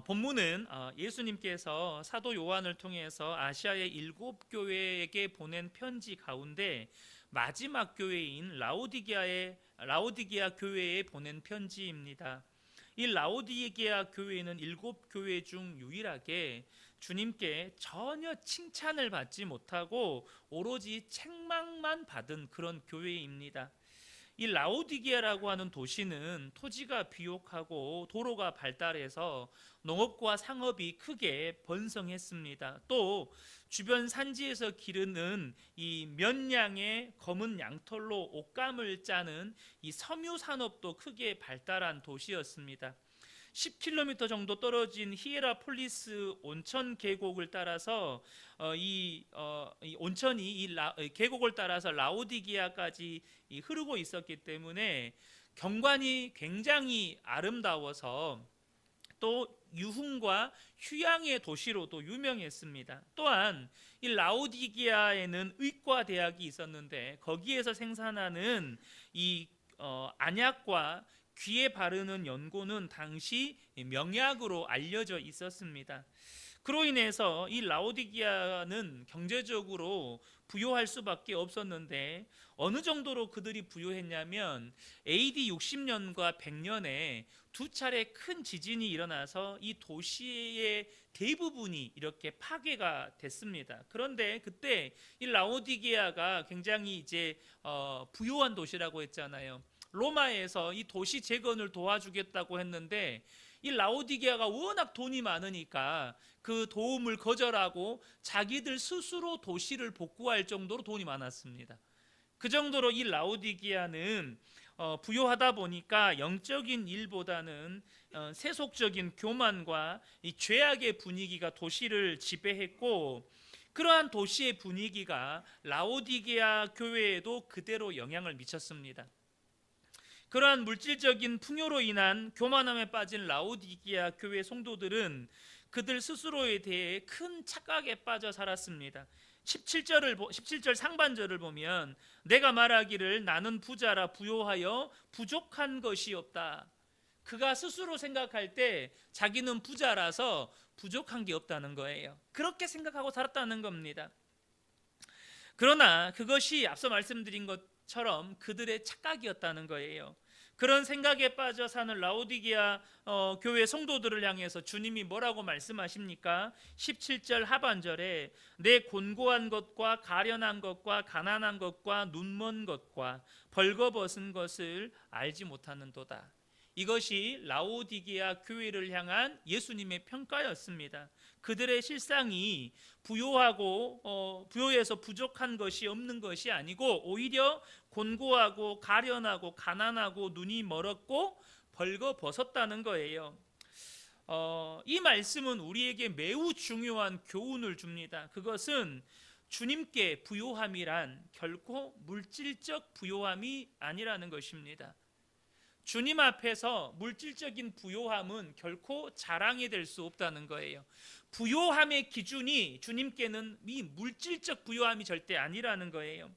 본문은 예수님께서 사도 요한을 통해서 아시아의 7교회에게 보낸 편지 가운데 마지막 교회인 라오디게아 교회에 보낸 편지입니다. 이 라오디게아 교회는 7교회 중 유일하게 주님께 전혀 칭찬을 받지 못하고 오로지 책망만 받은 그런 교회입니다. 이 라오디게아라고 하는 도시는 토지가 비옥하고 도로가 발달해서 농업과 상업이 크게 번성했습니다. 또 주변 산지에서 기르는 이 몇 양의 검은 양털로 옷감을 짜는 이 섬유 산업도 크게 발달한 도시였습니다. 10km 정도 떨어진 히에라폴리스 온천 계곡을 따라서 이 온천이 계곡을 따라서 라오디게아까지 흐르고 있었기 때문에 경관이 굉장히 아름다워서 또 유흥과 휴양의 도시로도 유명했습니다. 또한 이 라오디게아에는 의과 대학이 있었는데 거기에서 생산하는 이 안약과 귀에 바르는 연고는 당시 명약으로 알려져 있었습니다. 그로 인해서 이 라오디게아는 경제적으로 부유할 수밖에 없었는데 어느 정도로 그들이 부유했냐면 AD 60년과 100년에 두 차례 큰 지진이 일어나서 이 도시의 대부분이 이렇게 파괴가 됐습니다. 그런데 그때 이 라오디게아가 굉장히 이제 부유한 도시라고 했잖아요. 로마에서 이 도시 재건을 도와주겠다고 했는데 이 라오디게아가 워낙 돈이 많으니까 그 도움을 거절하고 자기들 스스로 도시를 복구할 정도로 돈이 많았습니다. 그 정도로 이 라오디게아는 부유하다 보니까 영적인 일보다는 세속적인 교만과 이 죄악의 분위기가 도시를 지배했고, 그러한 도시의 분위기가 라오디게아 교회에도 그대로 영향을 미쳤습니다. 그러한 물질적인 풍요로 인한 교만함에 빠진 라오디게아 교회 성도들은 그들 스스로에 대해 큰 착각에 빠져 살았습니다. 17절 상반절을 보면 내가 말하기를 나는 부자라 부요하여 부족한 것이 없다. 그가 스스로 생각할 때 자기는 부자라서 부족한 게 없다는 거예요. 그렇게 생각하고 살았다는 겁니다. 그러나 그것이 앞서 말씀드린 것처럼 그들의 착각이었다는 거예요. 그런 생각에 빠져 사는 라오디게아 교회 성도들을 향해서 주님이 뭐라고 말씀하십니까? 17절 하반절에 내 곤고한 것과 가련한 것과 가난한 것과 눈먼 것과 벌거벗은 것을 알지 못하는도다. 이것이 라오디게아 교회를 향한 예수님의 평가였습니다. 그들의 실상이 부요해서 부족한 것이 없는 것이 아니고 오히려 곤고하고 가련하고 가난하고 눈이 멀었고 벌거벗었다는 거예요. 이 말씀은 우리에게 매우 중요한 교훈을 줍니다. 그것은 주님께 부요함이란 결코 물질적 부요함이 아니라는 것입니다. 주님 앞에서 물질적인 부요함은 결코 자랑이 될 수 없다는 거예요. 부요함의 기준이 주님께는 이 물질적 부요함이 절대 아니라는 거예요.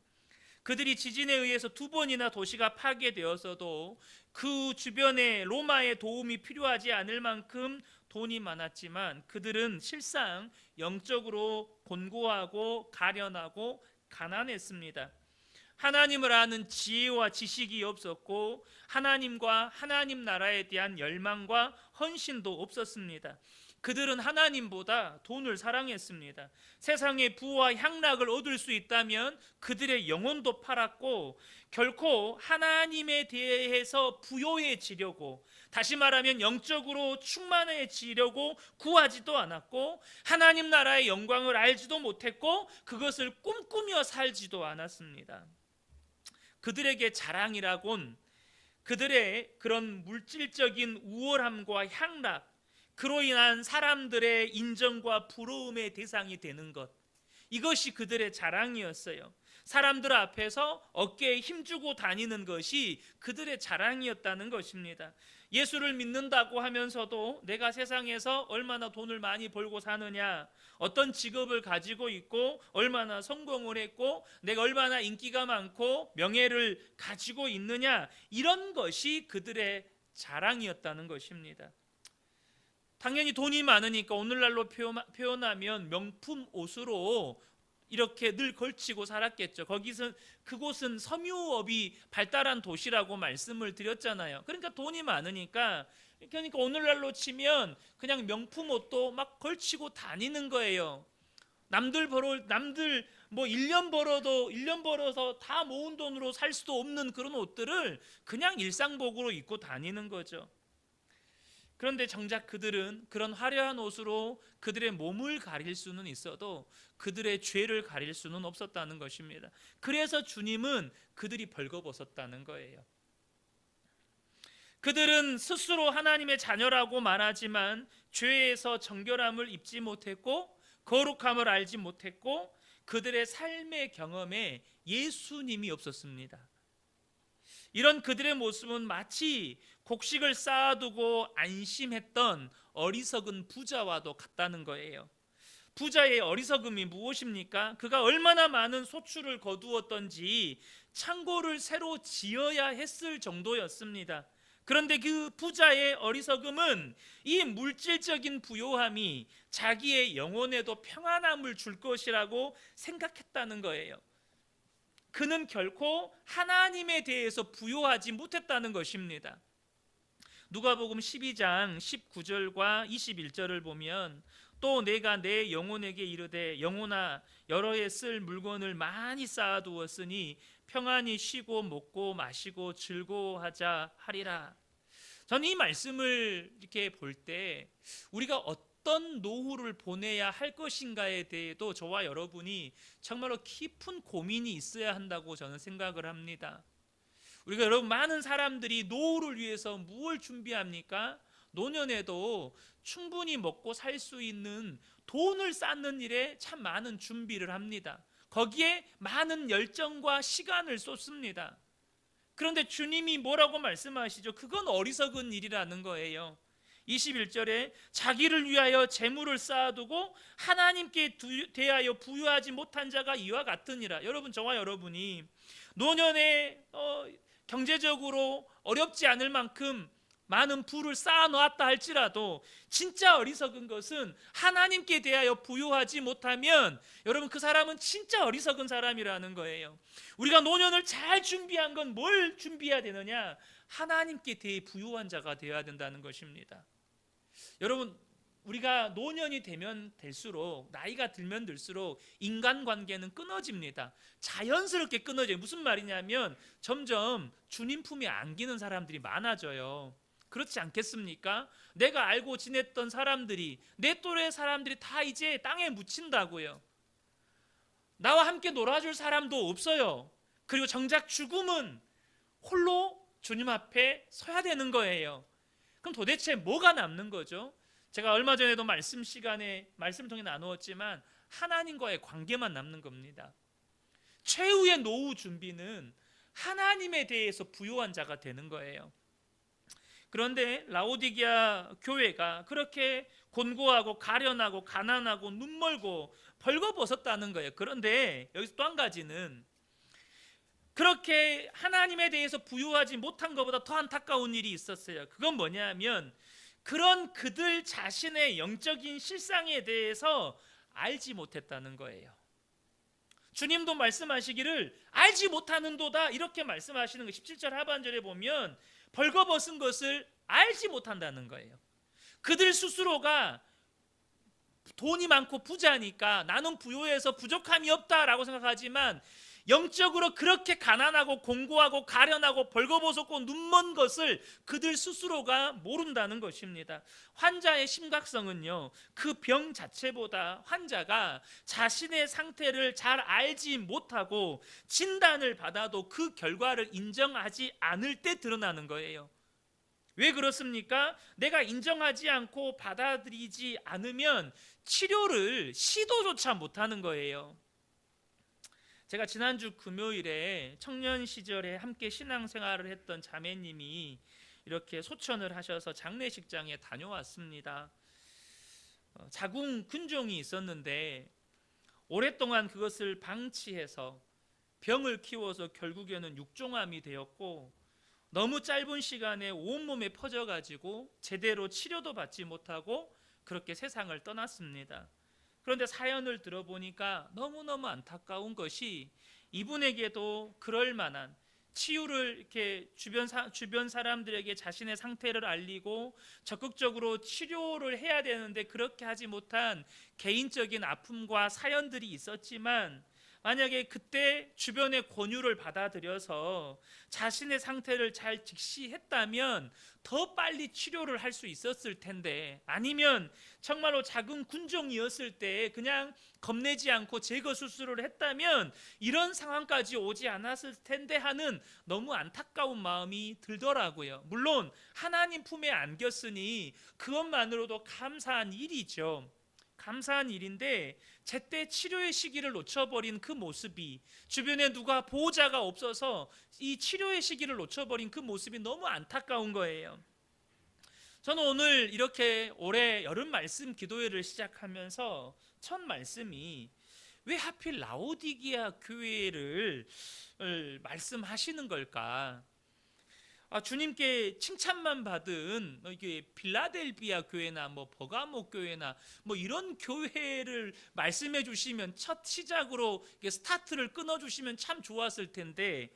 그들이 지진에 의해서 2번이나 도시가 파괴되었어도 그 주변에 로마의 도움이 필요하지 않을 만큼 돈이 많았지만 그들은 실상 영적으로 곤고하고 가련하고 가난했습니다. 하나님을 아는 지혜와 지식이 없었고 하나님과 하나님 나라에 대한 열망과 헌신도 없었습니다. 그들은 하나님보다 돈을 사랑했습니다. 세상의 부와 향락을 얻을 수 있다면 그들의 영혼도 팔았고 결코 하나님에 대해서 부요해지려고, 다시 말하면 영적으로 충만해지려고 구하지도 않았고 하나님 나라의 영광을 알지도 못했고 그것을 꿈꾸며 살지도 않았습니다. 그들에게 자랑이라곤 그들의 그런 물질적인 우월함과 향락, 그로 인한 사람들의 인정과 부러움의 대상이 되는 것, 이것이 그들의 자랑이었어요. 사람들 앞에서 어깨에 힘주고 다니는 것이 그들의 자랑이었다는 것입니다. 예수를 믿는다고 하면서도 내가 세상에서 얼마나 돈을 많이 벌고 사느냐, 어떤 직업을 가지고 있고 얼마나 성공을 했고 내가 얼마나 인기가 많고 명예를 가지고 있느냐, 이런 것이 그들의 자랑이었다는 것입니다. 당연히 돈이 많으니까 오늘날로 표현하면 명품 옷으로 이렇게 늘 걸치고 살았겠죠. 그곳은 섬유업이 발달한 도시라고 말씀을 드렸잖아요. 그러니까 돈이 많으니까, 그러니까 오늘날로 치면 그냥 명품 옷도 막 걸치고 다니는 거예요. 남들 뭐 1년 벌어서 다 모은 돈으로 살 수도 없는 그런 옷들을 그냥 일상복으로 입고 다니는 거죠. 그런데 정작 그들은 그런 화려한 옷으로 그들의 몸을 가릴 수는 있어도 그들의 죄를 가릴 수는 없었다는 것입니다. 그래서 주님은 그들이 벌거벗었다는 거예요. 그들은 스스로 하나님의 자녀라고 말하지만 죄에서 정결함을 입지 못했고 거룩함을 알지 못했고 그들의 삶의 경험에 예수님이 없었습니다. 이런 그들의 모습은 마치 곡식을 쌓아두고 안심했던 어리석은 부자와도 같다는 거예요. 부자의 어리석음이 무엇입니까? 그가 얼마나 많은 소출을 거두었던지 창고를 새로 지어야 했을 정도였습니다. 그런데 그 부자의 어리석음은 이 물질적인 부요함이 자기의 영혼에도 평안함을 줄 것이라고 생각했다는 거예요. 그는 결코 하나님에 대해서 부요하지 못했다는 것입니다. 누가복음 12장 19절과 21절을 보면 또 내가 내 영혼에게 이르되 영혼아 여러 해 쓸 물건을 많이 쌓아두었으니 평안히 쉬고 먹고 마시고 즐거워하자 하리라. 저는 이 말씀을 이렇게 볼 때 우리가 어떤 노후를 보내야 할 것인가에 대해도 저와 여러분이 정말로 깊은 고민이 있어야 한다고 저는 생각을 합니다. 우리가 여러분 많은 사람들이 노후를 위해서 무엇을 준비합니까? 노년에도 충분히 먹고 살 수 있는 돈을 쌓는 일에 참 많은 준비를 합니다. 거기에 많은 열정과 시간을 쏟습니다. 그런데 주님이 뭐라고 말씀하시죠? 그건 어리석은 일이라는 거예요. 21절에 자기를 위하여 재물을 쌓아두고 하나님께 대하여 부유하지 못한 자가 이와 같으니라. 여러분, 저와 여러분이 노년에 경제적으로 어렵지 않을 만큼 많은 부를 쌓아놓았다 할지라도 진짜 어리석은 것은 하나님께 대하여 부유하지 못하면 여러분 그 사람은 진짜 어리석은 사람이라는 거예요. 우리가 노년을 잘 준비한 건 뭘 준비해야 되느냐? 하나님께 대해 부유한 자가 되어야 된다는 것입니다. 여러분, 우리가 노년이 되면 될수록, 나이가 들면 들수록 인간관계는 끊어집니다. 자연스럽게 끊어져요. 무슨 말이냐면 점점 주님 품에 안기는 사람들이 많아져요. 그렇지 않겠습니까? 내가 알고 지냈던 사람들이, 내 또래 사람들이 다 이제 땅에 묻힌다고요. 나와 함께 놀아줄 사람도 없어요. 그리고 정작 죽음은 홀로 주님 앞에 서야 되는 거예요. 그럼 도대체 뭐가 남는 거죠? 제가 얼마 전에도 말씀 통해 나누었지만 하나님과의 관계만 남는 겁니다. 최후의 노후 준비는 하나님에 대해서 부요한 자가 되는 거예요. 그런데 라오디게아 교회가 그렇게 곤고하고 가련하고 가난하고 눈멀고 벌거벗었다는 거예요. 그런데 여기서 또 한 가지는 그렇게 하나님에 대해서 부유하지 못한 것보다 더 안타까운 일이 있었어요. 그건 뭐냐면 그런 그들 자신의 영적인 실상에 대해서 알지 못했다는 거예요. 주님도 말씀하시기를 알지 못하는도다 이렇게 말씀하시는 거 17절 하반절에 보면 벌거벗은 것을 알지 못한다는 거예요. 그들 스스로가 돈이 많고 부자니까 나는 부유해서 부족함이 없다라고 생각하지만 영적으로 그렇게 가난하고 공고하고 가련하고 벌거벗었고 눈먼 것을 그들 스스로가 모른다는 것입니다. 환자의 심각성은요, 그 병 자체보다 환자가 자신의 상태를 잘 알지 못하고 진단을 받아도 그 결과를 인정하지 않을 때 드러나는 거예요. 왜 그렇습니까? 내가 인정하지 않고 받아들이지 않으면 치료를 시도조차 못하는 거예요. 제가 지난주 금요일에 청년 시절에 함께 신앙생활을 했던 자매님이 이렇게 소천을 하셔서 장례식장에 다녀왔습니다. 자궁 근종이 있었는데 오랫동안 그것을 방치해서 병을 키워서 결국에는 육종암이 되었고 너무 짧은 시간에 온몸에 퍼져가지고 제대로 치료도 받지 못하고 그렇게 세상을 떠났습니다. 그런데 사연을 들어보니까 너무너무 안타까운 것이 이분에게도 그럴 만한 치유를 이렇게 주변 사람들에게 자신의 상태를 알리고 적극적으로 치료를 해야 되는데 그렇게 하지 못한 개인적인 아픔과 사연들이 있었지만, 만약에 그때 주변의 권유를 받아들여서 자신의 상태를 잘 직시했다면 더 빨리 치료를 할 수 있었을 텐데, 아니면 정말로 작은 군종이었을 때 그냥 겁내지 않고 제거 수술을 했다면 이런 상황까지 오지 않았을 텐데 하는 너무 안타까운 마음이 들더라고요. 물론 하나님 품에 안겼으니 그것만으로도 감사한 일이죠. 감사한 일인데 제때 치료의 시기를 놓쳐버린 그 모습이, 주변에 누가 보호자가 없어서 이 치료의 시기를 놓쳐버린 그 모습이 너무 안타까운 거예요. 저는 오늘 이렇게 올해 여름 말씀 기도회를 시작하면서 첫 말씀이 왜 하필 라오디게아 교회를 말씀하시는 걸까? 주님께 칭찬만 받은 이게 빌라델비아 교회나 버가모 교회나 이런 교회를 말씀해 주시면, 첫 시작으로 스타트를 끊어 주시면 참 좋았을 텐데,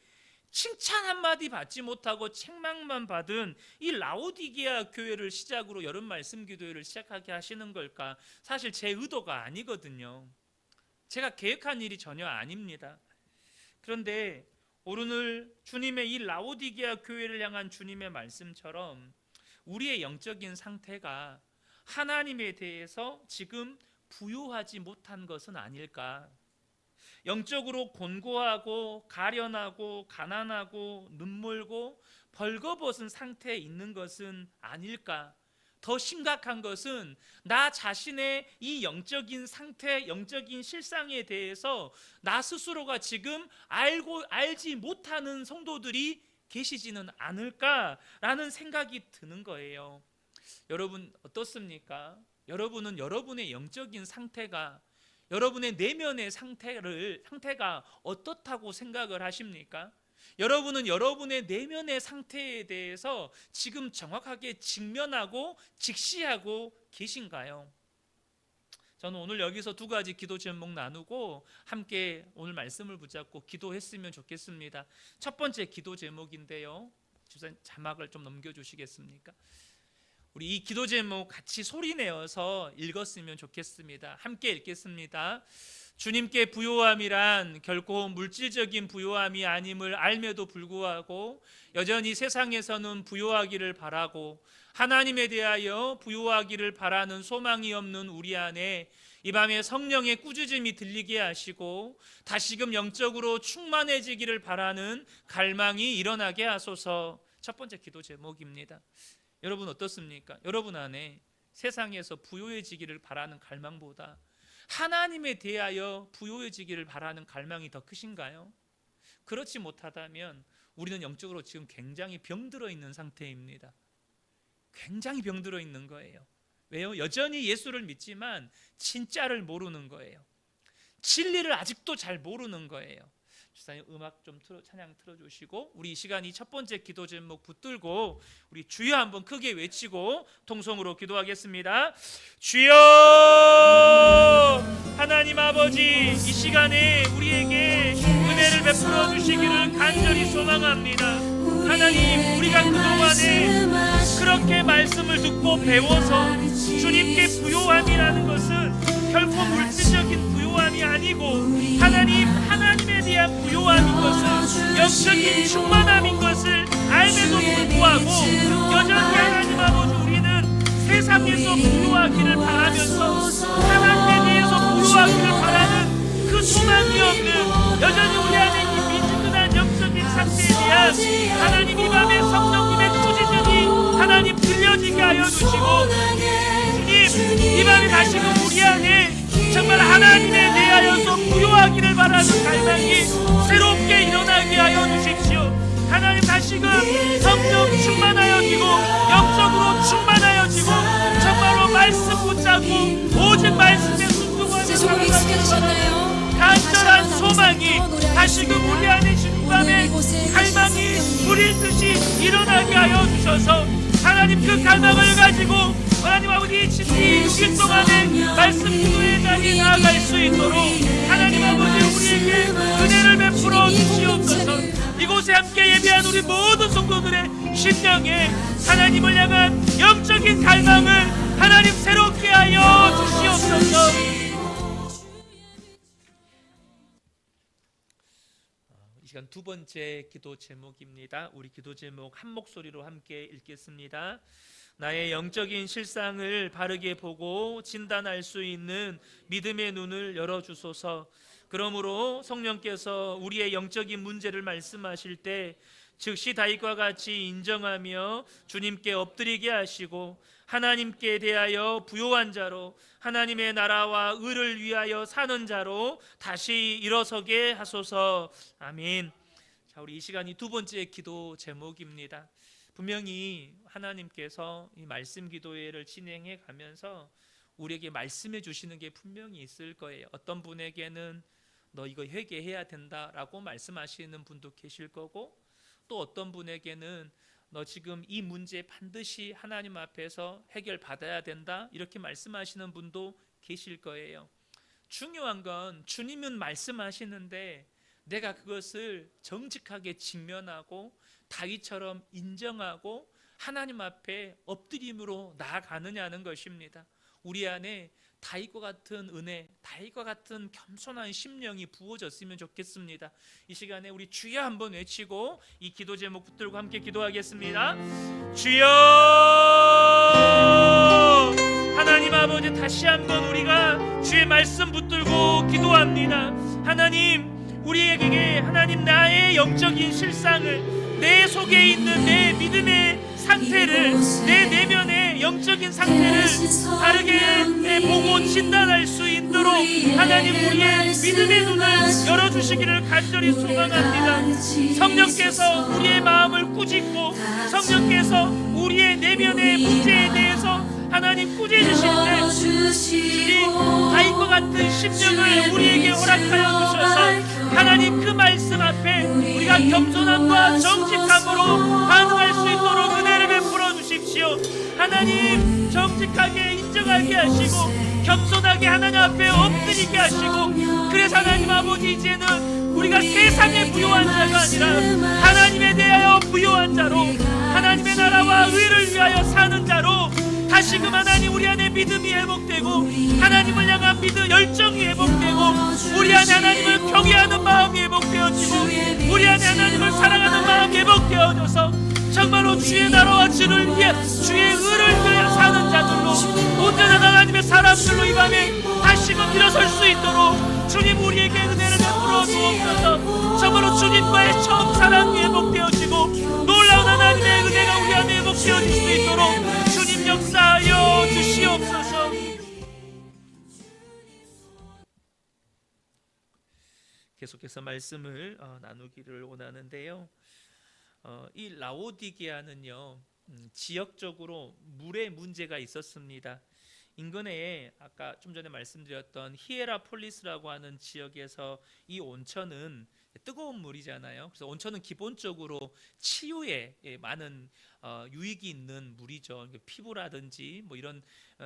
칭찬 한마디 받지 못하고 책망만 받은 이 라오디게아 교회를 시작으로 여름 말씀 기도회를 시작하게 하시는 걸까? 사실 제 의도가 아니거든요. 제가 계획한 일이 전혀 아닙니다. 그런데 오늘 주님의 이 라오디게아 교회를 향한 주님의 말씀처럼 우리의 영적인 상태가 하나님에 대해서 지금 부요하지 못한 것은 아닐까? 영적으로 곤고하고 가련하고 가난하고 눈멀고 벌거벗은 상태에 있는 것은 아닐까? 더 심각한 것은 나 자신의 이 영적인 상태, 영적인 실상에 대해서 나 스스로가 지금 알지 못하는 성도들이 계시지는 않을까라는 생각이 드는 거예요. 여러분 어떻습니까? 여러분은 여러분의 영적인 상태가, 여러분의 내면의 상태가 어떻다고 생각을 하십니까? 여러분은 여러분의 내면의 상태에 대해서 지금 정확하게 직면하고 직시하고 계신가요? 저는 오늘 여기서 두 가지 기도 제목 나누고 함께 오늘 말씀을 붙잡고 기도했으면 좋겠습니다. 첫 번째 기도 제목인데요, 주선 자막을 좀 넘겨주시겠습니까? 우리 이 기도 제목 같이 소리내어서 읽었으면 좋겠습니다. 함께 읽겠습니다. 주님께 부요함이란 결코 물질적인 부요함이 아님을 알매도 불구하고 여전히 세상에서는 부요하기를 바라고 하나님에 대하여 부요하기를 바라는 소망이 없는 우리 안에 이 밤에 성령의 꾸짖음이 들리게 하시고 다시금 영적으로 충만해지기를 바라는 갈망이 일어나게 하소서. 첫 번째 기도 제목입니다. 여러분 어떻습니까? 여러분 안에 세상에서 부요해지기를 바라는 갈망보다 하나님에 대하여 부요해지기를 바라는 갈망이 더 크신가요? 그렇지 못하다면 우리는 영적으로 지금 굉장히 병들어 있는 상태입니다. 굉장히 병들어 있는 거예요. 왜요? 여전히 예수를 믿지만 진짜를 모르는 거예요. 진리를 아직도 잘 모르는 거예요. 주사님 음악 좀 찬양 틀어주시고 우리 이 시간 이 첫 번째 기도 제목 붙들고 우리 주여 한번 크게 외치고 통성으로 기도하겠습니다. 주여! 하나님 아버지, 이 시간에 우리에게 은혜를 베풀어 주시기를 간절히 소망합니다. 하나님, 우리가 그동안에 그렇게 말씀을 듣고 배워서 주님께 부요함이라는 것은 결코 물질적인 부요함이 아니고 하나님에 대한 부요함인 것을, 영적인 충만함인 것을 알매도 불구하고 여전히 하나님 아버지 우리는 세상에서 부요하기를 바라면서 하나님에 대해서 부요하기를 바라는 그 소망이 없는, 여전히 우리 안에 이 미지근한 영적인 상태에 대한 하나님 이 밤에 성령님의 꾸짖음이 하나님 들려지게 하여 주시고, 주님 이 밤에 다시금 우리 안에 정말 하나님에 대하여서 부요하기를 바라는 갈망이 새롭게 일어나게 하여 주십시오. 하나님 다시금 성령 충만하여지고 영적으로 충만하여지고 정말로 말씀 붙잡고 오직 말씀에 순종하는 살아가는 간절한 소망이 다시금 우리 안에 밤에 갈망이 불일 듯이 일어나게 하여 주셔서 하나님 그 갈망을 가지고 하나님 아버지 진리 6일 동안에 말씀 기도의 자리에 나아갈 수 있도록 하나님 아버지 우리에게 은혜를 베풀어 주시옵소서. 이곳에 함께 예배한 우리 모든 성도들의 심령에 하나님을 향한 영적인 갈망을 하나님 새롭게 하여 주시옵소서. 이 시간 두 번째 기도 제목입니다. 우리 기도 제목 한 목소리로 함께 읽겠습니다. 나의 영적인 실상을 바르게 보고 진단할 수 있는 믿음의 눈을 열어주소서. 그러므로 성령께서 우리의 영적인 문제를 말씀하실 때 즉시 다윗과 같이 인정하며 주님께 엎드리게 하시고 하나님께 대하여 부요한 자로 하나님의 나라와 의를 위하여 사는 자로 다시 일어서게 하소서. 아멘. 자, 우리 이 시간이 두 번째 기도 제목입니다. 분명히 하나님께서 이 말씀 기도회를 진행해 가면서 우리에게 말씀해 주시는 게 분명히 있을 거예요. 어떤 분에게는 너 이거 회개해야 된다라고 말씀하시는 분도 계실 거고, 또 어떤 분에게는 너 지금 이 문제 반드시 하나님 앞에서 해결받아야 된다 이렇게 말씀하시는 분도 계실 거예요. 중요한 건 주님은 말씀하시는데 내가 그것을 정직하게 직면하고 다윗처럼 인정하고 하나님 앞에 엎드림으로 나아가느냐는 것입니다. 우리 안에 다윗과 같은 은혜, 다윗과 같은 겸손한 심령이 부어졌으면 좋겠습니다. 이 시간에 우리 주여 한번 외치고 이 기도 제목 붙들고 함께 기도하겠습니다. 주여! 하나님 아버지, 다시 한번 우리가 주의 말씀 붙들고 기도합니다. 하나님, 우리에게 하나님 나의 영적인 실상을, 내 속에 있는 내 믿음의 상태를, 내 내면의 영적인 상태를 다르게 보고 진단할 수 있도록 하나님 우리의 믿음의 눈을 열어주시기를 간절히 소망합니다. 성령께서 우리의 마음을 꾸짖고 성령께서 우리의 내면의 문제에 대해서 하나님 꾸짖으실 때 주님 다윗과 같은 심령을 우리에게 허락하여 주셔서 하나님 그 말씀 앞에 우리가 겸손함과 정직함으로 반응할 수 있도록 은혜를 베풀어 주십시오. 하나님 정직하게 인정하게 하시고 겸손하게 하나님 앞에 엎드리게 하시고, 그래서 하나님 아버지 이제는 우리가 세상에 부요한 자가 아니라 하나님에 대하여 부요한 자로 하나님의 나라와 의를 위하여 사는 자로 다시금 하나님 우리 안에 믿음이 회복되고 하나님을 향한 믿음 열정이 회복되고 우리 안에 하나님을 경외하는 마음이 회복되어지고 우리 안에 하나님을 사랑하는 마음이 회복되어져서 정말로 주의 나라와 주를 위해 주의 의를 위해 사는 자들로 온전한 하나님의 사람들로 이 밤에 다시금 일어설 수 있도록 주님 우리에게 은혜를 베풀어 주옵소서. 정말로 주님과의 처음 사랑이 회복되어지고 놀라운 하나님의 은혜가 우리 안에 회복되어질 수 있도록 주님 역사하여 주시옵소서. 계속해서 말씀을 나누기를 원하는데요. 이 라오디게아는요 지역적으로 물의 문제가 있었습니다. 인근에 아까 좀 전에 말씀드렸던 히에라폴리스라고 하는 지역에서 이 온천은 뜨거운 물이잖아요. 그래서 온천은 기본적으로 치유에 많은 유익이 있는 물이죠. 피부라든지 뭐 이런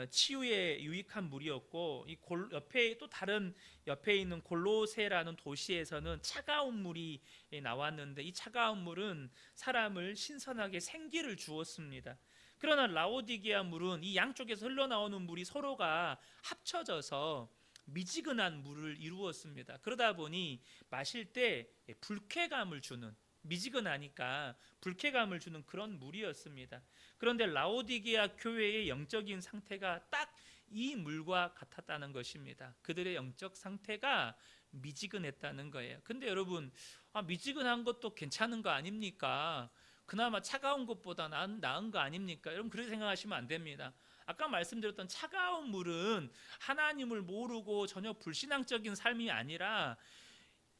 치유에 유익한 물이었고, 이 옆에 또 다른 옆에 있는 골로세라는 도시에서는 차가운 물이 나왔는데 이 차가운 물은 사람을 신선하게 생기를 주었습니다. 그러나 라오디게아 물은 이 양쪽에서 흘러나오는 물이 서로가 합쳐져서 미지근한 물을 이루었습니다. 그러다 보니 마실 때 불쾌감을 주는, 미지근하니까 불쾌감을 주는 그런 물이었습니다. 그런데 라오디게아 교회의 영적인 상태가 딱 이 물과 같았다는 것입니다. 그들의 영적 상태가 미지근했다는 거예요. 근데 여러분, 미지근한 것도 괜찮은 거 아닙니까? 그나마 차가운 것보다 나은 거 아닙니까? 여러분 그렇게 생각하시면 안 됩니다. 아까 말씀드렸던 차가운 물은 하나님을 모르고 전혀 불신앙적인 삶이 아니라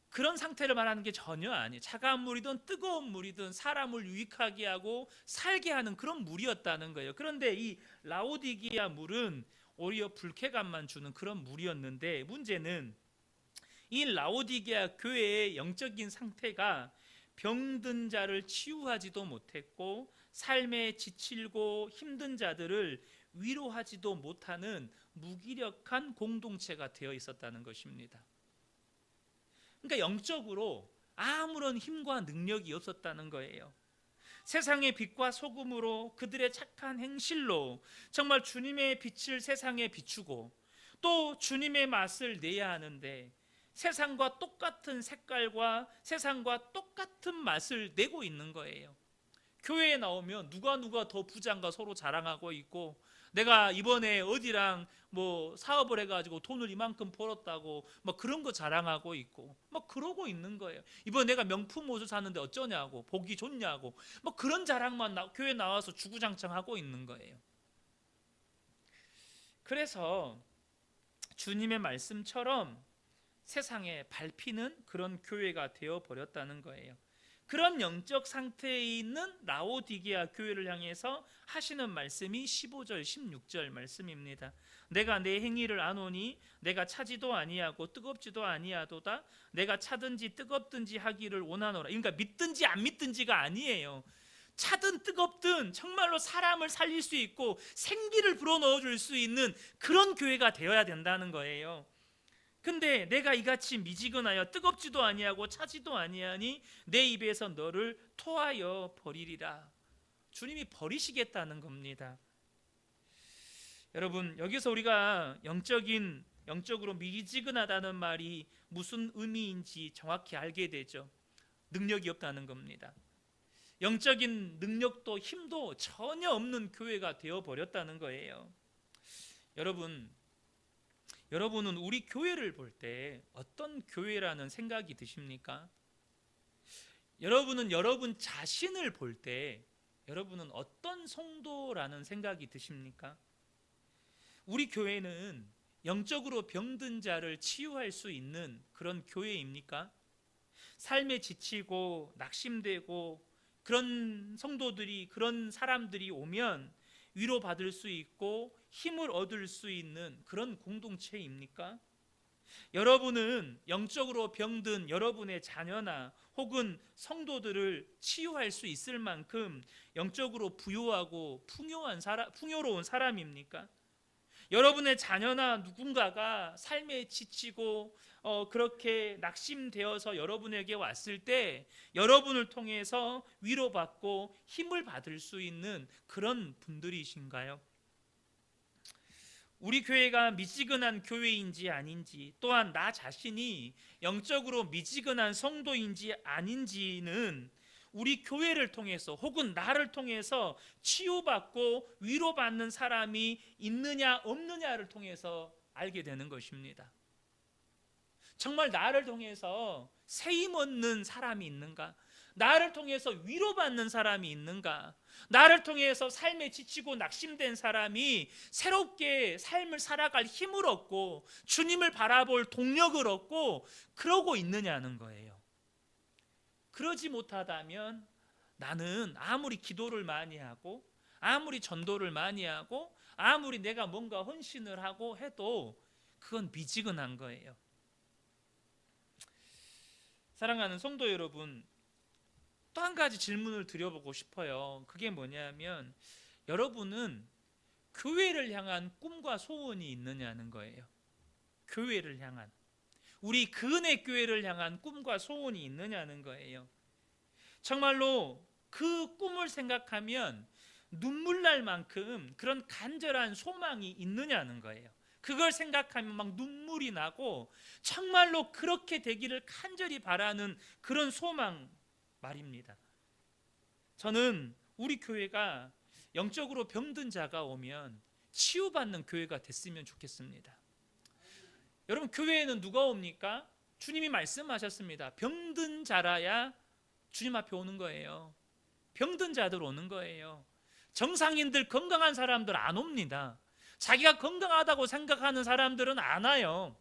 그런 상태를 말하는 게 전혀 아니에요. 차가운 물이든 뜨거운 물이든 사람을 유익하게 하고 살게 하는 그런 물이었다는 거예요. 그런데 이 라오디게아 물은 오히려 불쾌감만 주는 그런 물이었는데, 문제는 이 라오디게아 교회의 영적인 상태가 병든 자를 치유하지도 못했고 삶에 지치고 힘든 자들을 위로하지도 못하는 무기력한 공동체가 되어 있었다는 것입니다. 그러니까 영적으로 아무런 힘과 능력이 없었다는 거예요. 세상의 빛과 소금으로 그들의 착한 행실로 정말 주님의 빛을 세상에 비추고 또 주님의 맛을 내야 하는데 세상과 똑같은 색깔과 세상과 똑같은 맛을 내고 있는 거예요. 교회에 나오면 누가 더 부장과 서로 자랑하고 있고 내가 이번에 어디랑 뭐 사업을 해가지고 돈을 이만큼 벌었다고 뭐 그런 거 자랑하고 있고 뭐 그러고 있는 거예요. 이번에 내가 명품 옷을 샀는데 어쩌냐고 보기 좋냐고 뭐 그런 자랑만 교회 나와서 주구장창하고 있는 거예요. 그래서 주님의 말씀처럼 세상에 밟히는 그런 교회가 되어버렸다는 거예요. 그런 영적 상태에 있는 라오디게아 교회를 향해서 하시는 말씀이 15절 16절 말씀입니다. 내가 내 행위를 아노니 내가 차지도 아니하고 뜨겁지도 아니하도다. 내가 차든지 뜨겁든지 하기를 원하노라. 그러니까 믿든지 안 믿든지가 아니에요. 차든 뜨겁든 정말로 사람을 살릴 수 있고 생기를 불어넣어 줄 수 있는 그런 교회가 되어야 된다는 거예요. 근데 내가 이같이 미지근하여 뜨겁지도 아니하고 차지도 아니하니 내 입에서 너를 토하여 버리리라. 주님이 버리시겠다는 겁니다. 여러분, 여기서 우리가 영적으로 미지근하다는 말이 무슨 의미인지 정확히 알게 되죠. 능력이 없다는 겁니다. 영적인 능력도 힘도 전혀 없는 교회가 되어버렸다는 거예요. 여러분은 우리 교회를 볼 때 어떤 교회라는 생각이 드십니까? 여러분은 여러분 자신을 볼 때 여러분은 어떤 성도라는 생각이 드십니까? 우리 교회는 영적으로 병든 자를 치유할 수 있는 그런 교회입니까? 삶에 지치고 낙심되고 그런 성도들이 그런 사람들이 오면 위로받을 수 있고 힘을 얻을 수 있는 그런 공동체입니까? 여러분은 영적으로 병든 여러분의 자녀나 혹은 성도들을 치유할 수 있을 만큼 영적으로 부유하고 풍요로운 사람입니까? 여러분의 자녀나 누군가가 삶에 지치고 그렇게 낙심되어서 여러분에게 왔을 때 여러분을 통해서 위로받고 힘을 받을 수 있는 그런 분들이신가요? 우리 교회가 미지근한 교회인지 아닌지 또한 나 자신이 영적으로 미지근한 성도인지 아닌지는 우리 교회를 통해서 혹은 나를 통해서 치유받고 위로받는 사람이 있느냐 없느냐를 통해서 알게 되는 것입니다. 정말 나를 통해서 새 힘 얻는 사람이 있는가? 나를 통해서 위로받는 사람이 있는가? 나를 통해서 삶에 지치고 낙심된 사람이 새롭게 삶을 살아갈 힘을 얻고 주님을 바라볼 동력을 얻고 그러고 있느냐는 거예요. 그러지 못하다면 나는 아무리 기도를 많이 하고 아무리 전도를 많이 하고 아무리 내가 뭔가 헌신을 하고 해도 그건 미지근한 거예요. 사랑하는 성도 여러분, 또 한 가지 질문을 드려보고 싶어요. 그게 뭐냐면 여러분은 교회를 향한 꿈과 소원이 있느냐는 거예요. 교회를 향한, 우리 그은혜 교회를 향한 꿈과 소원이 있느냐는 거예요. 정말로 그 꿈을 생각하면 눈물 날 만큼 그런 간절한 소망이 있느냐는 거예요. 그걸 생각하면 막 눈물이 나고 정말로 그렇게 되기를 간절히 바라는 그런 소망 말입니다. 저는 우리 교회가 영적으로 병든 자가 오면 치유받는 교회가 됐으면 좋겠습니다. 여러분, 교회에는 누가 옵니까? 주님이 말씀하셨습니다. 병든 자라야 주님 앞에 오는 거예요. 병든 자들 오는 거예요. 정상인들, 건강한 사람들 안 옵니다. 자기가 건강하다고 생각하는 사람들은 안 와요.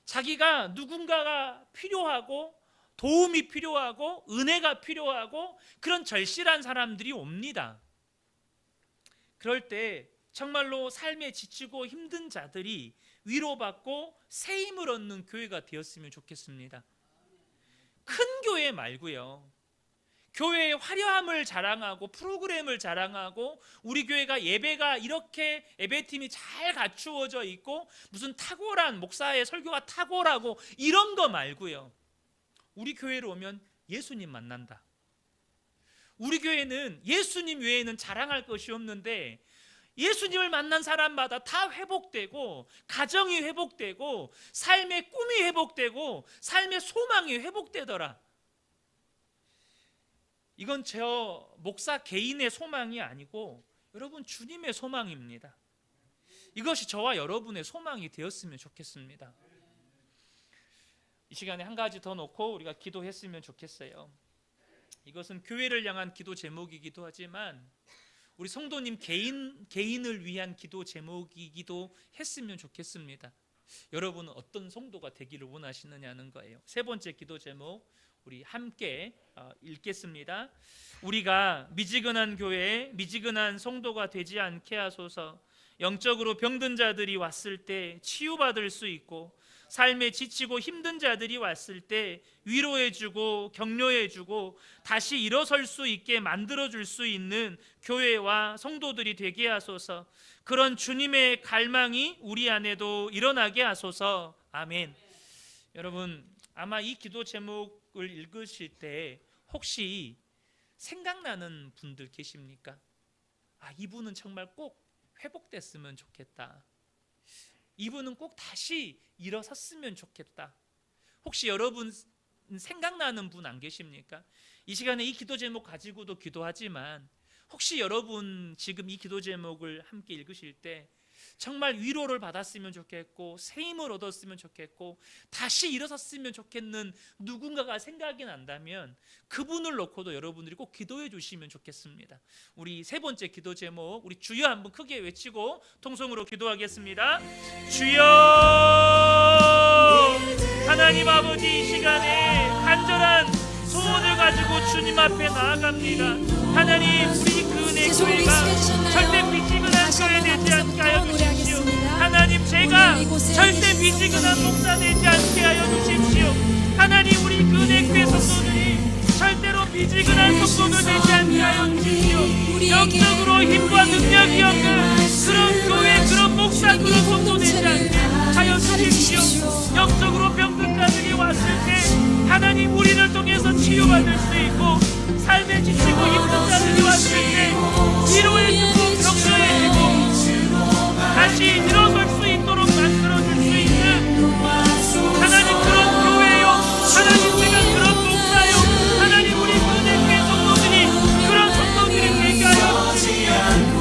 자기가 누군가가 필요하고 도움이 필요하고 은혜가 필요하고 그런 절실한 사람들이 옵니다. 그럴 때 정말로 삶에 지치고 힘든 자들이 위로받고 새 힘을 얻는 교회가 되었으면 좋겠습니다. 큰 교회 말고요, 교회의 화려함을 자랑하고 프로그램을 자랑하고 우리 교회가 예배가 이렇게 예배팀이 잘 갖추어져 있고 무슨 탁월한 목사의 설교가 탁월하고 이런 거 말고요, 우리 교회로 오면 예수님 만난다. 우리 교회는 예수님 외에는 자랑할 것이 없는데 예수님을 만난 사람마다 다 회복되고 가정이 회복되고 삶의 꿈이 회복되고 삶의 소망이 회복되더라. 이건 저 목사 개인의 소망이 아니고 여러분 주님의 소망입니다. 이것이 저와 여러분의 소망이 되었으면 좋겠습니다. 이 시간에 한 가지 더 놓고 우리가 기도했으면 좋겠어요. 이것은 교회를 향한 기도 제목이기도 하지만 우리 성도님 개인을 위한 기도 제목이기도 했으면 좋겠습니다. 여러분은 어떤 성도가 되기를 원하시느냐는 거예요. 세 번째 기도 제목 우리 함께 읽겠습니다. 우리가 미지근한 교회에 미지근한 성도가 되지 않게 하소서. 영적으로 병든 자들이 왔을 때 치유받을 수 있고 삶에 지치고 힘든 자들이 왔을 때 위로해주고 격려해주고 다시 일어설 수 있게 만들어줄 수 있는 교회와 성도들이 되게 하소서. 그런 주님의 갈망이 우리 안에도 일어나게 하소서. 아멘. 여러분, 아마 이 기도 제목을 읽으실 때 혹시 생각나는 분들 계십니까? 이분은 정말 꼭 회복됐으면 좋겠다. 이분은 꼭 다시 일어섰으면 좋겠다. 혹시 여러분 생각나는 분 안 계십니까? 이 시간에 이 기도 제목 가지고도 기도하지만 혹시 여러분 지금 이 기도 제목을 함께 읽으실 때 정말 위로를 받았으면 좋겠고 새 힘을 얻었으면 좋겠고 다시 일어섰으면 좋겠는 누군가가 생각이 난다면 그분을 놓고도 여러분들이 꼭 기도해 주시면 좋겠습니다. 우리 세 번째 기도 제목 우리 주여 한번 크게 외치고 통성으로 기도하겠습니다. 주여, 하나님 아버지, 이 시간에 간절한 소원을 가지고 주님 앞에 나아갑니다. 하나님, 우리 그은혜 교회가 절대 미지근한 교회 되지 않게 하여 주십시오. 하나님, 제가 절대 미지근한 목사 되지 않게 하여 주십시오. 하나님, 우리 그은혜 교회 성도들이 절대로 미지근한 성도들 되지 않게 하여 주십시오. 영적으로 힘과 능력이 없는 그런 교회, 그런 목사, 그런 성도 되지 않게 하여 주십시오. 영적으로 병든 자들이 왔을 때 하나님, 우리를 통해서 치유받을 수 있고 삶에 지치고 힘든 자들이 왔을 때 위로해주고 격려해주고 다시 일어설 수 있도록 만들어줄 수 있는 하나님, 그런 교회요, 하나님, 제가 그런 목사요, 하나님, 우리 은혜교회 성도들이 그런 성도들이 되게 하여 주십시오.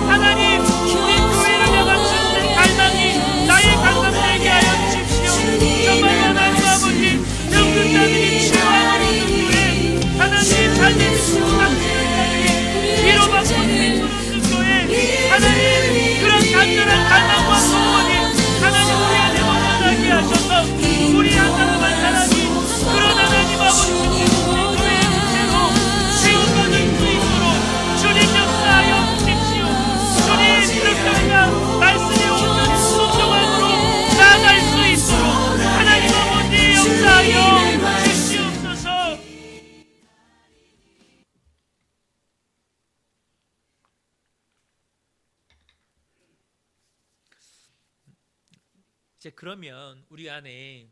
하나님, 우리 교회를 향한 주님의 갈망이 나의 갈망 되게 하여 주십시오. 정말 하나님 아버지, 병든 자들이 치유하고 있는 교회, 하나님, 삶의 지치고 당신의 자들이 위로받고 힘을 교회, 하나님, 그런 간절한 갈망과 소원이 하나님 우리 안에 원하게 하셔서 우리 한 사람한 사람이 그런 하나님 아버지 교회의 문제로 세움받을 수 있도록 주님 역사하여 주십시오. 주님, 그렇게 우리가 말씀의 온전히 순종함으로 나아갈 수 있도록 하나님 아버지 역사하여 주시옵소서. 이제 그러면 우리 안에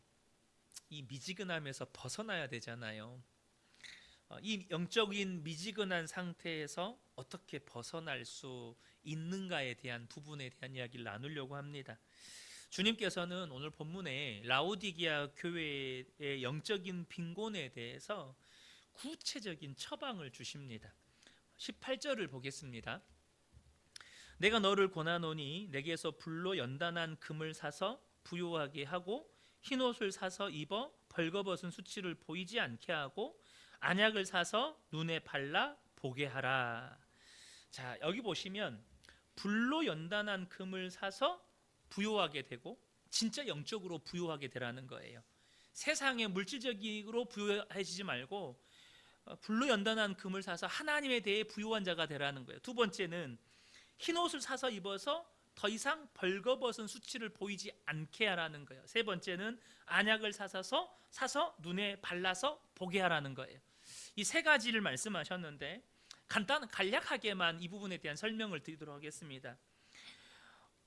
이 미지근함에서 벗어나야 되잖아요. 이 영적인 미지근한 상태에서 어떻게 벗어날 수 있는가에 대한 부분에 대한 이야기를 나누려고 합니다. 주님께서는 오늘 본문에 라오디게아 교회의 영적인 빈곤에 대해서 구체적인 처방을 주십니다. 18절을 보겠습니다. 내가 너를 권하노니 내게서 불로 연단한 금을 사서 부요하게 하고 흰옷을 사서 입어 벌거벗은 수치를 보이지 않게 하고 안약을 사서 눈에 발라 보게 하라. 자, 여기 보시면 불로 연단한 금을 사서 부요하게 되고 진짜 영적으로 부요하게 되라는 거예요. 세상의 물질적으로 부요해지지 말고 불로 연단한 금을 사서 하나님에 대해 부요한 자가 되라는 거예요. 두 번째는 흰옷을 사서 입어서 더 이상 벌거벗은 수치를 보이지 않게 하라는 거예요. 세 번째는 안약을 사서 눈에 발라서 보게 하라는 거예요. 이 세 가지를 말씀하셨는데 간략하게만 이 부분에 대한 설명을 드리도록 하겠습니다.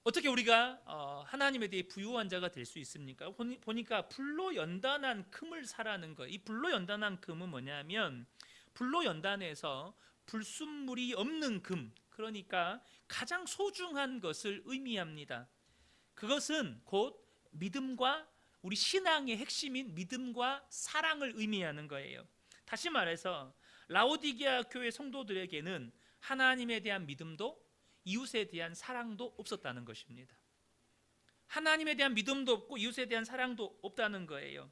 어떻게 우리가 하나님에 대해 부유한 자가 될 수 있습니까? 보니까 불로 연단한 금을 사라는 거예요. 이 불로 연단한 금은 뭐냐면 불로 연단해서 불순물이 없는 금, 그러니까 가장 소중한 것을 의미합니다. 그것은 곧 믿음과 우리 신앙의 핵심인 믿음과 사랑을 의미하는 거예요. 다시 말해서 라오디게아 교회 성도들에게는 하나님에 대한 믿음도 이웃에 대한 사랑도 없었다는 것입니다. 하나님에 대한 믿음도 없고 이웃에 대한 사랑도 없다는 거예요.